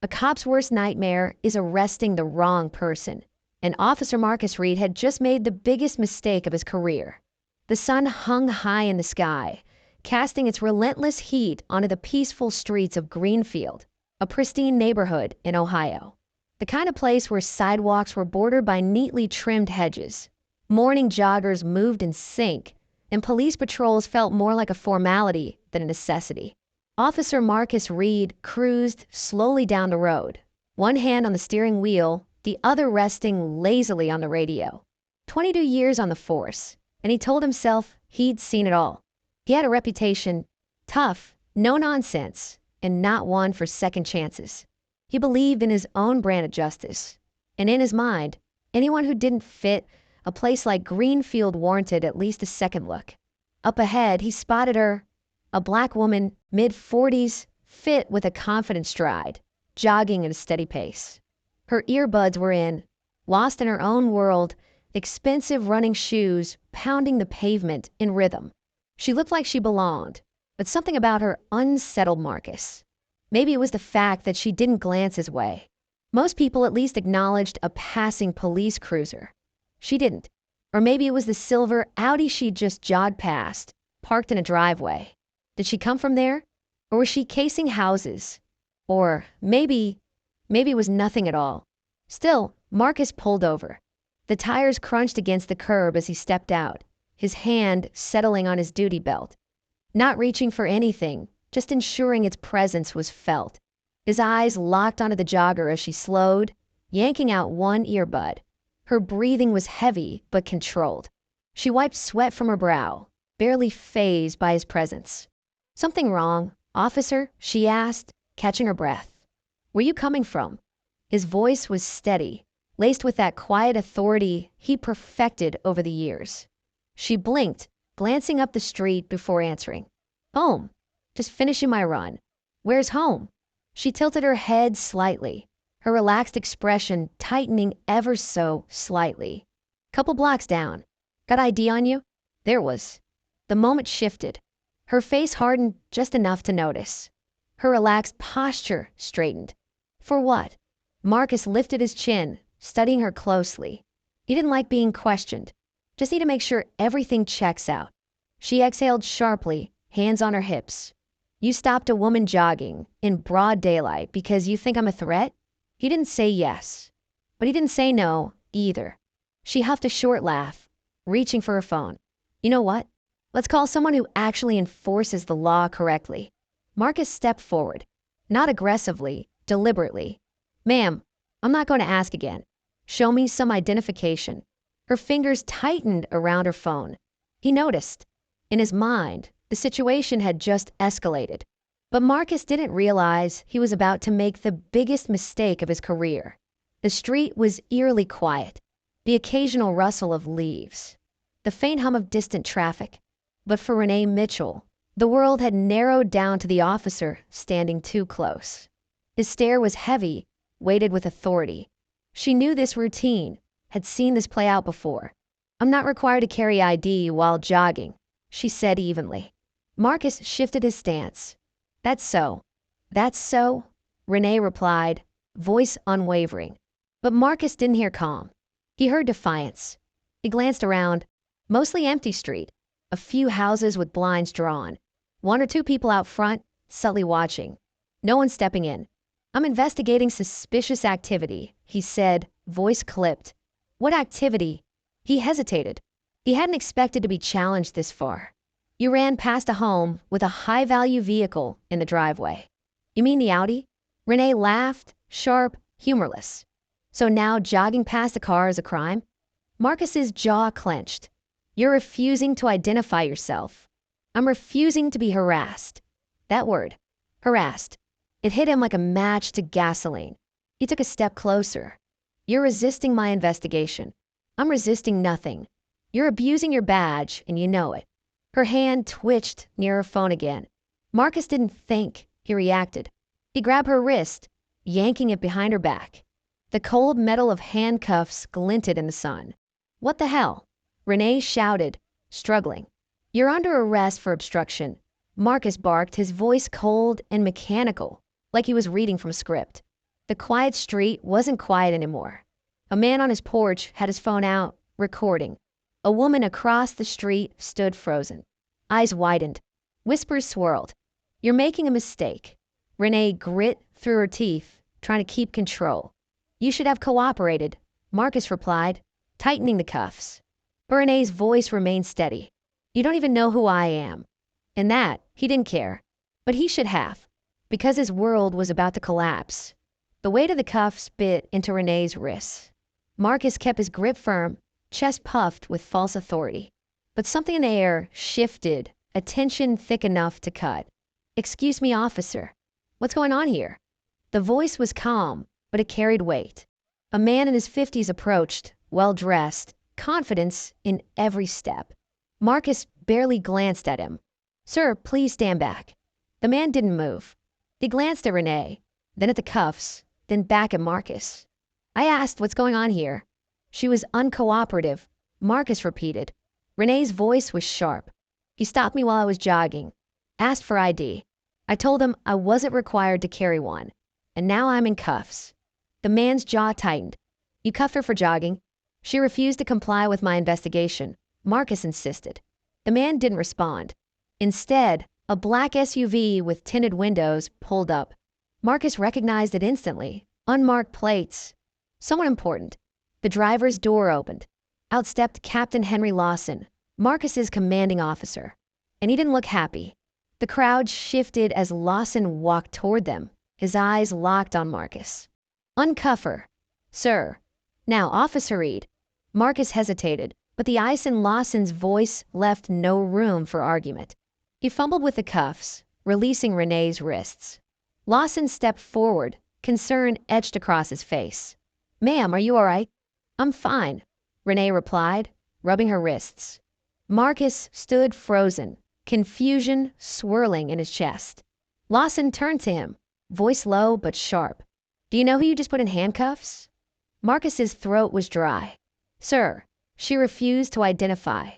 A cop's worst nightmare is arresting the wrong person, and Officer Marcus Reed had just made the biggest mistake of his career. The sun hung high in the sky, casting its relentless heat onto the peaceful streets of Greenfield, a pristine neighborhood in Ohio. The kind of place where sidewalks were bordered by neatly trimmed hedges. Morning joggers moved in sync, and police patrols felt more like a formality than a necessity. Officer Marcus Reed cruised slowly down the road, one hand on the steering wheel, the other resting lazily on the radio. 22 years on the force, and he told himself he'd seen it all. He had a reputation, tough, no nonsense, and not one for second chances. He believed in his own brand of justice, and in his mind, anyone who didn't fit a place like Greenfield warranted at least a second look. Up ahead, he spotted her, a black woman, mid-40s, fit with a confident stride, jogging at a steady pace. Her earbuds were in, lost in her own world, expensive running shoes pounding the pavement in rhythm. She looked like she belonged, but something about her unsettled Marcus. Maybe it was the fact that she didn't glance his way. Most people at least acknowledged a passing police cruiser. She didn't. Or maybe it was the silver Audi she'd just jogged past, parked in a driveway. Did she come from there? Or was she casing houses? Or maybe it was nothing at all. Still, Marcus pulled over. The tires crunched against the curb as he stepped out, his hand settling on his duty belt. Not reaching for anything, just ensuring its presence was felt. His eyes locked onto the jogger as she slowed, yanking out one earbud. Her breathing was heavy but controlled. She wiped sweat from her brow, barely fazed by his presence. "Something wrong, officer?" she asked, catching her breath. "Where you coming from?" His voice was steady, laced with that quiet authority he perfected over the years. She blinked, glancing up the street before answering. "Home. Just finishing my run." "Where's home?" She tilted her head slightly, her relaxed expression tightening ever so slightly. "Couple blocks down. Got ID on you?" There was. The moment shifted. Her face hardened just enough to notice. Her relaxed posture straightened. For what? Marcus lifted his chin, studying her closely. He didn't like being questioned. Just need to make sure everything checks out. She exhaled sharply, hands on her hips. "You stopped a woman jogging in broad daylight because you think I'm a threat?" He didn't say yes, but he didn't say no either. She huffed a short laugh, reaching for her phone. "You know what? Let's call someone who actually enforces the law correctly." Marcus stepped forward, not aggressively, deliberately. "Ma'am, I'm not going to ask again. Show me some identification." Her fingers tightened around her phone. He noticed. In his mind, the situation had just escalated. But Marcus didn't realize he was about to make the biggest mistake of his career. The street was eerily quiet, the occasional rustle of leaves, the faint hum of distant traffic. But for Renee Mitchell, the world had narrowed down to the officer standing too close. His stare was heavy, weighted with authority. She knew this routine, had seen this play out before. "I'm not required to carry ID while jogging," she said evenly. Marcus shifted his stance. "That's so." "That's so?" Renee replied, voice unwavering. But Marcus didn't hear calm. He heard defiance. He glanced around. Mostly empty street. A few houses with blinds drawn. One or two people out front, subtly watching. No one stepping in. "I'm investigating suspicious activity," he said, voice clipped. "What activity?" He hesitated. He hadn't expected to be challenged this far. "You ran past a home with a high-value vehicle in the driveway." "You mean the Audi?" Renee laughed, sharp, humorless. "So now jogging past a car is a crime?" Marcus's jaw clenched. "You're refusing to identify yourself." "I'm refusing to be harassed." That word. Harassed. It hit him like a match to gasoline. He took a step closer. "You're resisting my investigation." "I'm resisting nothing. You're abusing your badge, and you know it." Her hand twitched near her phone again. Marcus didn't think, he reacted. He grabbed her wrist, yanking it behind her back. The cold metal of handcuffs glinted in the sun. "What the hell?" Renee shouted, struggling. "You're under arrest for obstruction." Marcus barked, his voice cold and mechanical, like he was reading from a script. The quiet street wasn't quiet anymore. A man on his porch had his phone out, recording. A woman across the street stood frozen. Eyes widened. Whispers swirled. "You're making a mistake." Renee grit through her teeth, trying to keep control. "You should have cooperated," Marcus replied, tightening the cuffs. But Renee's voice remained steady. "You don't even know who I am." And that, he didn't care. But he should have, because his world was about to collapse. The weight of the cuffs bit into Renee's wrists. Marcus kept his grip firm, chest puffed with false authority. But something in the air shifted, a tension thick enough to cut. "Excuse me, officer. What's going on here?" The voice was calm, but it carried weight. A man in his 50s approached, well-dressed, confidence in every step. Marcus barely glanced at him. "Sir, please stand back." The man didn't move. He glanced at Renee, then at the cuffs, then back at Marcus. "I asked what's going on here." "She was uncooperative," Marcus repeated. Renee's voice was sharp. "He stopped me while I was jogging. Asked for ID. I told him I wasn't required to carry one. And now I'm in cuffs." The man's jaw tightened. "You cuffed her for jogging." "She refused to comply with my investigation," Marcus insisted. The man didn't respond. Instead, a black SUV with tinted windows pulled up. Marcus recognized it instantly. Unmarked plates. Someone important. The driver's door opened. Out stepped Captain Henry Lawson, Marcus's commanding officer. And he didn't look happy. The crowd shifted as Lawson walked toward them, his eyes locked on Marcus. "Uncuff her." "Sir." "Now, Officer Reed." Marcus hesitated, but the ice in Lawson's voice left no room for argument. He fumbled with the cuffs, releasing Renee's wrists. Lawson stepped forward, concern etched across his face. "Ma'am, are you all right?" "I'm fine," Renee replied, rubbing her wrists. Marcus stood frozen, confusion swirling in his chest. Lawson turned to him, voice low but sharp. "Do you know who you just put in handcuffs?" Marcus's throat was dry. "Sir." She refused to identify.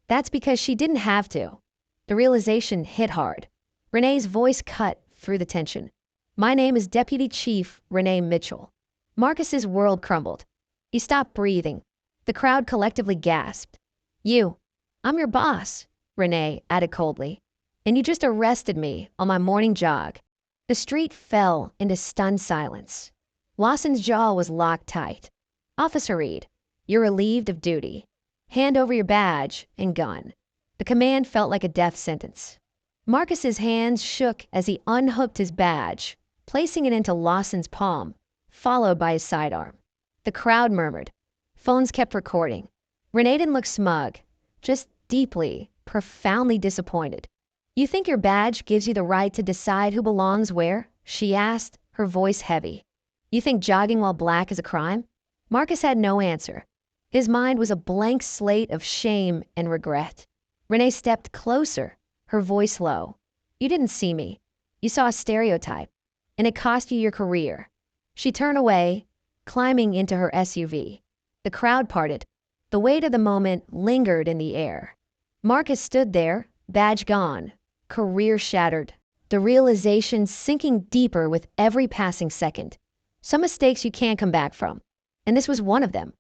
"That's because she didn't have to." The realization hit hard. Renee's voice cut through the tension. "My name is Deputy Chief Renee Mitchell." Marcus's world crumbled. He stopped breathing. The crowd collectively gasped. "You." "I'm your boss," Renee added coldly. "And you just arrested me on my morning jog." The street fell into stunned silence. Lawson's jaw was locked tight. "Officer Reed, you're relieved of duty. Hand over your badge and gun." The command felt like a death sentence. Marcus's hands shook as he unhooked his badge, placing it into Lawson's palm, followed by his sidearm. The crowd murmured. Phones kept recording. Renee didn't look smug, just deeply, profoundly disappointed. "You think your badge gives you the right to decide who belongs where?" she asked, her voice heavy. "You think jogging while black is a crime?" Marcus had no answer. His mind was a blank slate of shame and regret. Renee stepped closer, her voice low. "You didn't see me. You saw a stereotype, and it cost you your career." She turned away, climbing into her SUV. The crowd parted. The weight of the moment lingered in the air. Marcus stood there, badge gone, career shattered, the realization sinking deeper with every passing second. Some mistakes you can't come back from, and this was one of them.